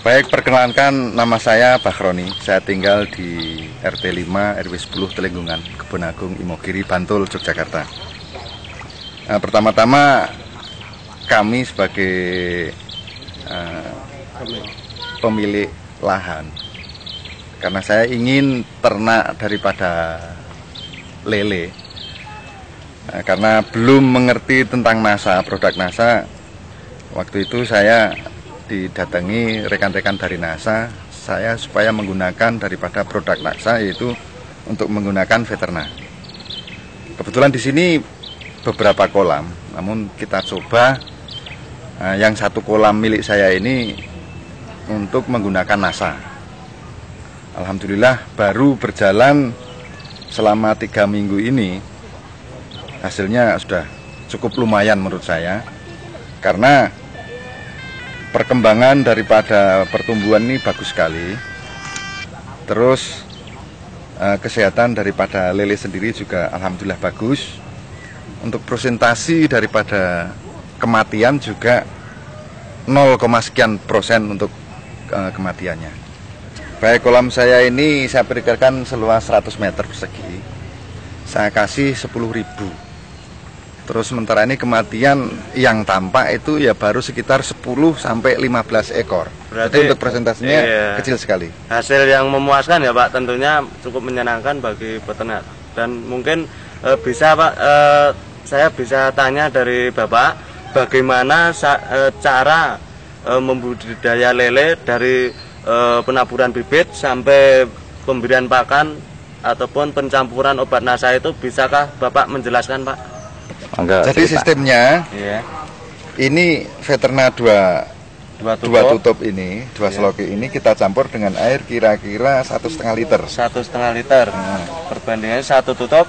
Baik, perkenalkan nama saya Bakhroni. Saya tinggal di RT 5 RW 10 Telenggungan, Kebon Agung, Imogiri, Bantul, Yogyakarta. Pertama-tama kami sebagai pemilik lahan, karena saya ingin ternak daripada lele, karena belum mengerti tentang NASA, produk NASA. Waktu itu saya didatangi rekan-rekan dari NASA, saya supaya menggunakan daripada produk NASA, yaitu untuk menggunakan veternak. Kebetulan di sini beberapa kolam, namun kita coba yang satu kolam milik saya ini untuk menggunakan NASA. Alhamdulillah baru berjalan selama 3 minggu ini, hasilnya sudah cukup lumayan menurut saya, karena perkembangan daripada pertumbuhan ini bagus sekali. Terus kesehatan daripada lele sendiri juga alhamdulillah bagus. Untuk presentasi daripada kematian juga 0, sekian % untuk kematiannya. Baik, kolam saya ini saya perkirakan seluas 100 meter persegi. Saya kasih 10.000. Terus sementara ini kematian yang tampak itu ya baru sekitar 10 sampai 15 ekor. Berarti untuk presentasinya kecil sekali. Hasil yang memuaskan ya Pak, tentunya cukup menyenangkan bagi peternak. Dan mungkin bisa Pak, saya bisa tanya dari Bapak, bagaimana cara membudidaya lele dari penaburan bibit sampai pemberian pakan ataupun pencampuran obat NASA itu, bisakah Bapak menjelaskan Pak? Jadi sistemnya ini veternak dua tutup ini, dua seloki ini kita campur dengan air kira-kira 1,5 liter. 1,5 liter. Perbandingannya 1 tutup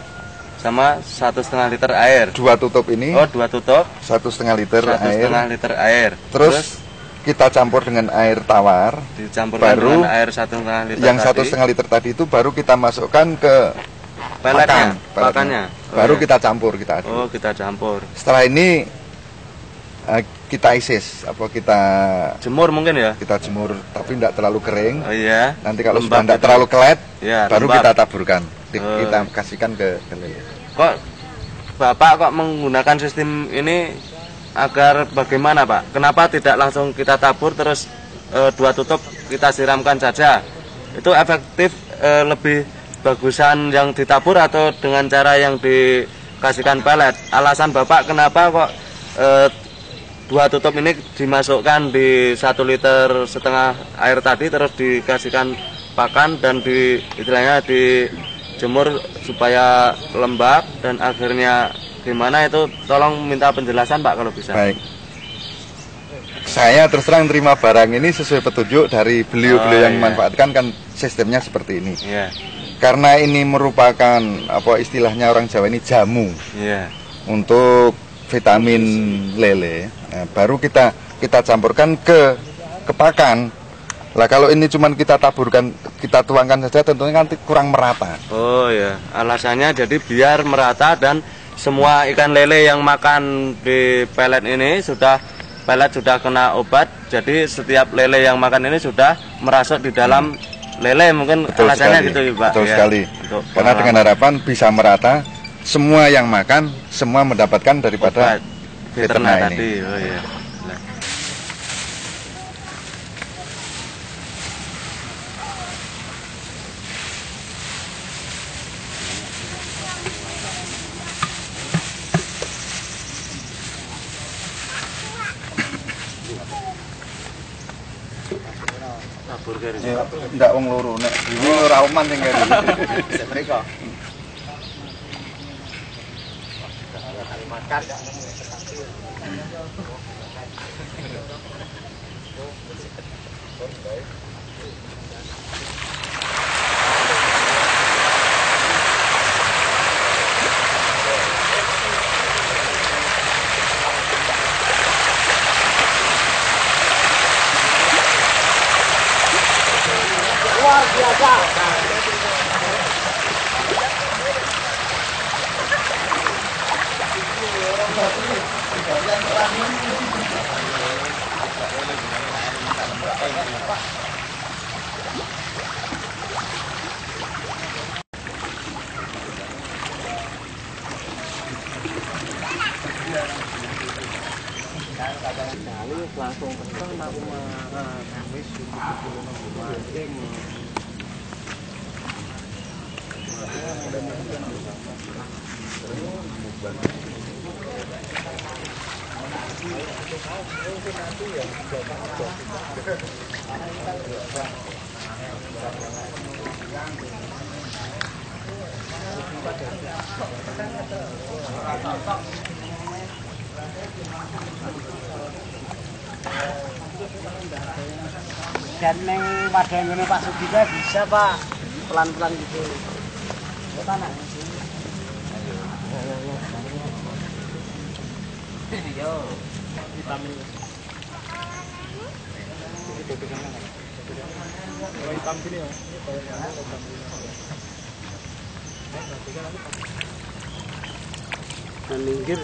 sama 1,5 liter air. 2 tutup ini. Oh, 2 tutup. 1,5 liter air. 1,5 liter air. Terus kita campur dengan air tawar. Dicampur baru dengan air 1,5 liter. Yang 1,5 liter tadi itu baru kita masukkan ke pakannya. Baru kita campur, kita aduk. Oh, kita campur. Setelah ini kita isis, kita jemur mungkin ya? Kita jemur, tapi tidak terlalu kering. Oh iya. Nanti kalau sudah tidak terlalu kelet, baru lembab. kita taburkan. Kita kasihkan ke lele. Kok Bapak kok menggunakan sistem ini agar bagaimana Pak? Kenapa tidak langsung kita tabur terus 2 tutup kita siramkan saja? Itu efektif, lebih bagusan yang ditabur atau dengan cara yang dikasihkan pelet? Alasan Bapak kenapa kok 2 tutup ini dimasukkan di 1,5 liter air tadi, terus dikasihkan pakan dan istilahnya dijemur supaya lembab, dan akhirnya gimana itu? Tolong minta penjelasan Pak kalau bisa. Baik, saya terus terang terima barang ini sesuai petunjuk dari beliau-beliau yang memanfaatkan, kan sistemnya seperti ini. Karena ini merupakan istilahnya orang Jawa ini jamu untuk vitamin lele. Nah, baru kita campurkan ke pakan. Lah kalau ini cuman kita taburkan, kita tuangkan saja, tentunya kan kurang merata. Oh ya, alasannya jadi biar merata dan semua ikan lele yang makan di pelet ini pelet sudah kena obat. Jadi setiap lele yang makan ini sudah merasuk di dalam lele, mungkin betul alasannya sekali. Gitu ya Pak. Betul sekali. Karena dengan harapan bisa merata, semua yang makan semua mendapatkan daripada veternak ini. Tadi. Oh iya. Ndak wong loro nek dhewe ora oman sing kene. Mriko. Makan. langsung pesan aku mah wis mancing. Dan neng wadah ngene Pak Sugita bisa Pak pelan-pelan gitu. Tanah. Yo. Vitamin. Hitam sini ya. Dan minggir.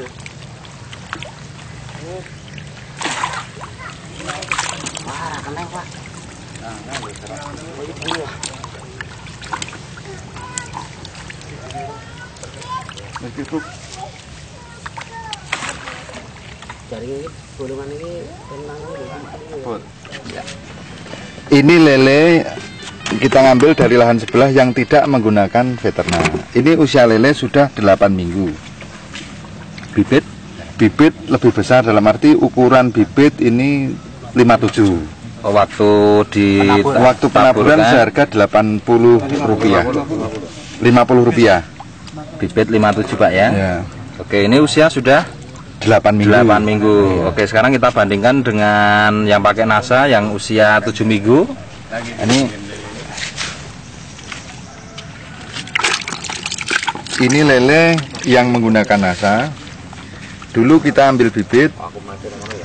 Wah, kena Pak. Ini lele kita ngambil dari lahan sebelah yang tidak menggunakan veterna. Ini usia lele sudah 8 minggu. Bibit lebih besar, dalam arti ukuran bibit ini 57. Waktu penaburan seharga Rp80, Rp50. Bibit 57 Pak ya? Ya. Oke, ini usia sudah 8 minggu. 8 minggu. Ya. Oke, sekarang kita bandingkan dengan yang pakai NASA yang usia 7 minggu. Ini lele yang menggunakan NASA. Dulu kita ambil bibit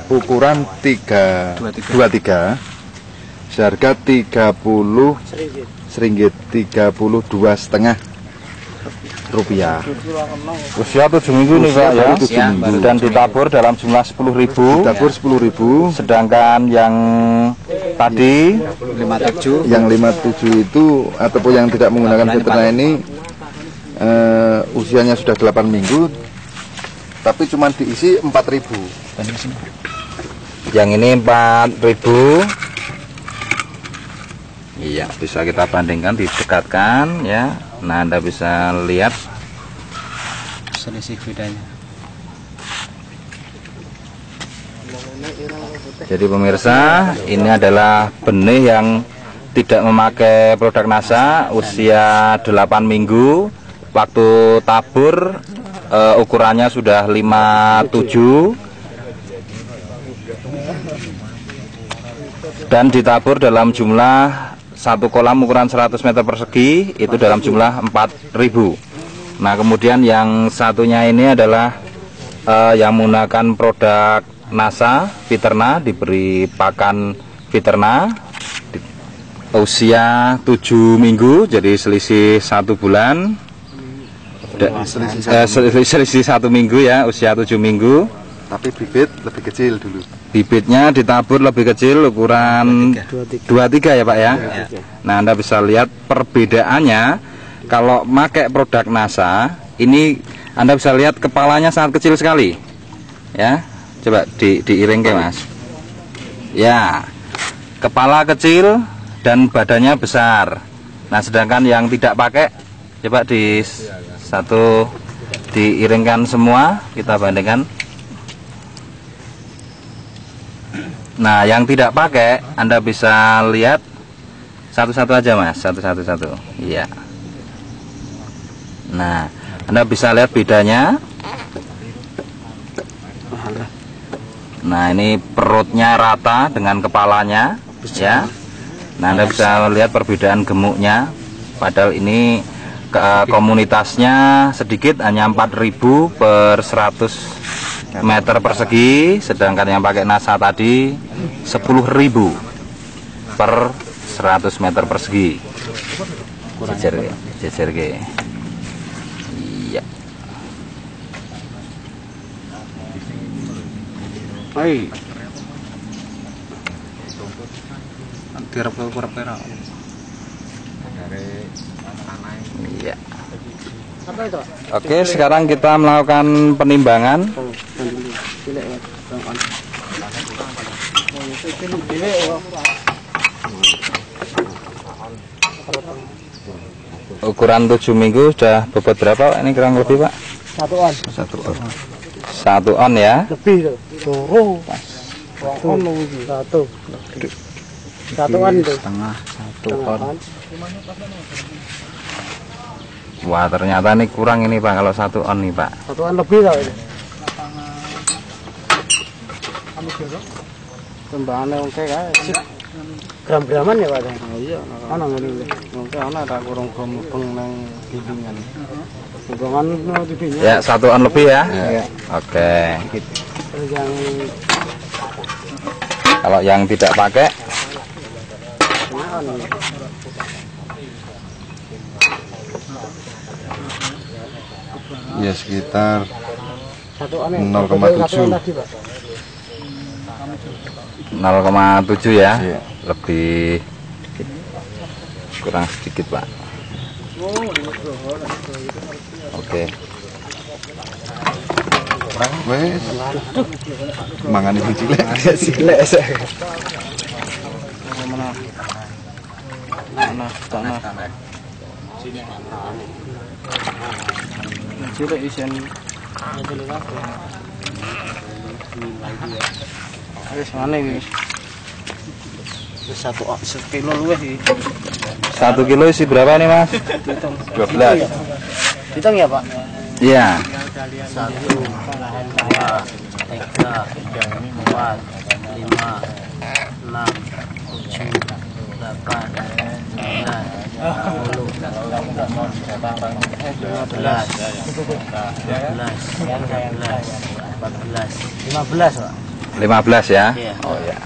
ukuran 23 seharga 30 seringgit, 32,5 rupiah. Usia 7 minggu nih Pak ya. 7 minggu. Dan ditabur dalam jumlah 10.000. Ditabur 10.000. Sedangkan yang tadi 57, yang 57 itu ataupun yang tidak menggunakan veterna ini usianya sudah 8 minggu, tapi cuma diisi 4.000. Yang ini 4.000. Iya, bisa kita bandingkan, didekatkan ya. Nah, Anda bisa lihat selisih bedanya. Jadi pemirsa, ini adalah benih yang tidak memakai produk NASA, usia 8 minggu. Waktu tabur ukurannya sudah 57 dan ditabur dalam jumlah satu kolam ukuran 100 meter persegi, itu dalam jumlah 4.000. Nah, kemudian yang satunya ini adalah yang menggunakan produk NASA Veterna, diberi pakan Veterna, usia 7 minggu, jadi selisih 1 bulan. Selisih 1 minggu ya, usia 7 minggu. Tapi bibit lebih kecil dulu. Bibitnya ditabur lebih kecil, ukuran 23 ya Pak ya. Nah, Anda bisa lihat perbedaannya. Kalau pakai produk NASA, ini Anda bisa lihat kepalanya sangat kecil sekali. Ya, coba diiring ke Mas. Ya, kepala kecil dan badannya besar. Nah, sedangkan yang tidak pakai, coba diiringkan semua, kita bandingkan. Nah, yang tidak pakai Anda bisa lihat satu-satu aja Mas, satu. Iya. Nah, Anda bisa lihat bedanya. Nah, ini perutnya rata dengan kepalanya ya. Nah, Anda bisa lihat perbedaan gemuknya. Padahal ini komunitasnya sedikit, hanya 4.000 per 100 meter persegi, sedangkan yang pakai NASA tadi 10.000 per 100 meter persegi. Jejer ke. Iya. Hai. Iya. Oke, sekarang kita melakukan penimbangan. Ukuran 7 minggu sudah bobot berapa Pak? Ini kurang lebih Pak? 1 on. 1 on ya. Lebih tuh. Suruh. 1 on lebih. 1 on itu. Setengah 1 on. Wah, ternyata ini kurang ini Pak kalau 1 on nih Pak. 1 on lebih tau ini. Tembakannya oke kan? Gram-graman ya Pak? Oh iya. Ana ngene. Oke, ana tak kurang mubeng nang bimbingan. Hubungan tipinya. Ya, 1 on lebih ya. Iya. Oke. Terus yang Kalau yang tidak pakai Ya sekitar 0,7 0,7 ya. Iya. Lebih kurang sedikit Pak. Oke. Wes. Mangan ibu cilik ya cilik. cilik isen. Wis ngene iki. Wis 1 kilo luwih iki. 1 kilo isi berapa nih Mas? 12. Hitung ya Pak? Iya. 1, 2, 3, 4, 5, 6, 7, 8, 9, 15 ya. Iya. Oh ya.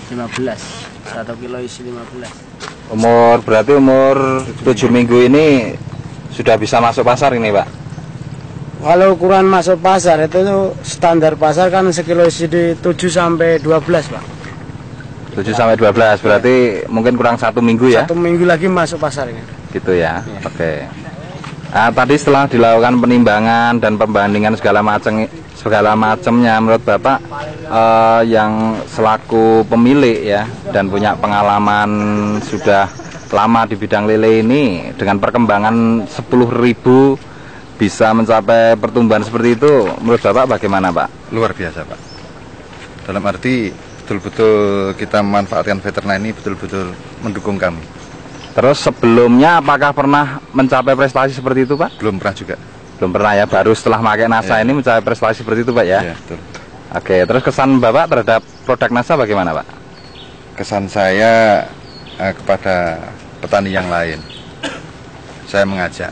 15. 1 kilo isi 15. Berarti umur 7 minggu ini sudah bisa masuk pasar ini Pak. Kalau ukuran masuk pasar itu standar pasar kan sekilo isi di 7 sampai 12 Pak. 7 sampai 12 berarti mungkin kurang 1 minggu ya. 1 minggu lagi masuk pasar ini. Gitu ya. Oke. Nah, tadi setelah dilakukan penimbangan dan pembandingan segala macamnya, menurut Bapak yang selaku pemilik ya dan punya pengalaman sudah lama di bidang lele ini, dengan perkembangan 10.000 bisa mencapai pertumbuhan seperti itu, menurut Bapak bagaimana Pak? Luar biasa Pak. Dalam arti betul-betul kita memanfaatkan veteriner ini betul-betul mendukung kami. Terus sebelumnya apakah pernah mencapai prestasi seperti itu Pak? Belum pernah juga. Belum pernah ya, baru setelah pakai NASA ini mencapai prestasi seperti itu Pak ya? Ya, betul. Oke, terus kesan Bapak terhadap produk NASA bagaimana Pak? Kesan saya kepada petani yang lain, saya mengajak,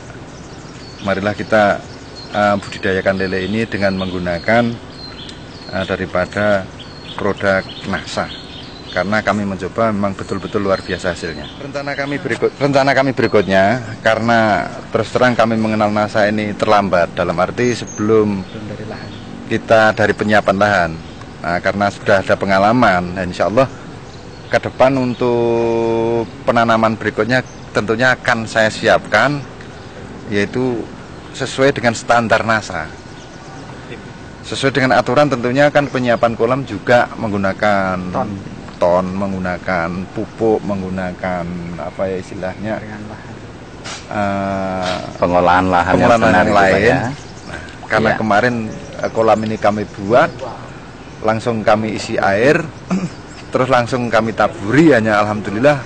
marilah kita budidayakan lele ini dengan menggunakan daripada produk NASA. Karena kami mencoba memang betul-betul luar biasa hasilnya. Rencana kami berikutnya, karena terus terang kami mengenal NASA ini terlambat, dalam arti sebelum kita dari penyiapan lahan. Nah, karena sudah ada pengalaman, nah, insya Allah ke depan untuk penanaman berikutnya tentunya akan saya siapkan, yaitu sesuai dengan standar NASA. Sesuai dengan aturan tentunya kan penyiapan kolam juga menggunakan ton, menggunakan pupuk, menggunakan apa ya istilahnya pengolahan lahan yang lain. ya. Nah, karena kemarin kolam ini kami buat, langsung kami isi air, terus langsung kami taburi, hanya alhamdulillah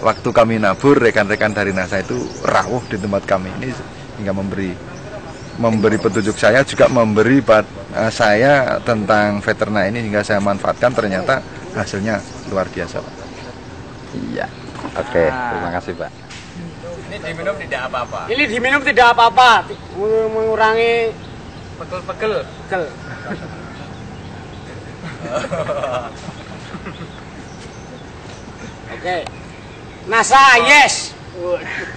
waktu kami nabur rekan-rekan dari NASA itu rawuh di tempat kami ini hingga memberi petunjuk, saya juga memberi saya tentang veteriner ini hingga saya manfaatkan, ternyata hasilnya luar biasa Pak. Iya. Oke, terima kasih Pak. Ini diminum tidak apa-apa. Ini diminum tidak apa-apa, mengurangi Pegel-pegel. Nasa yes.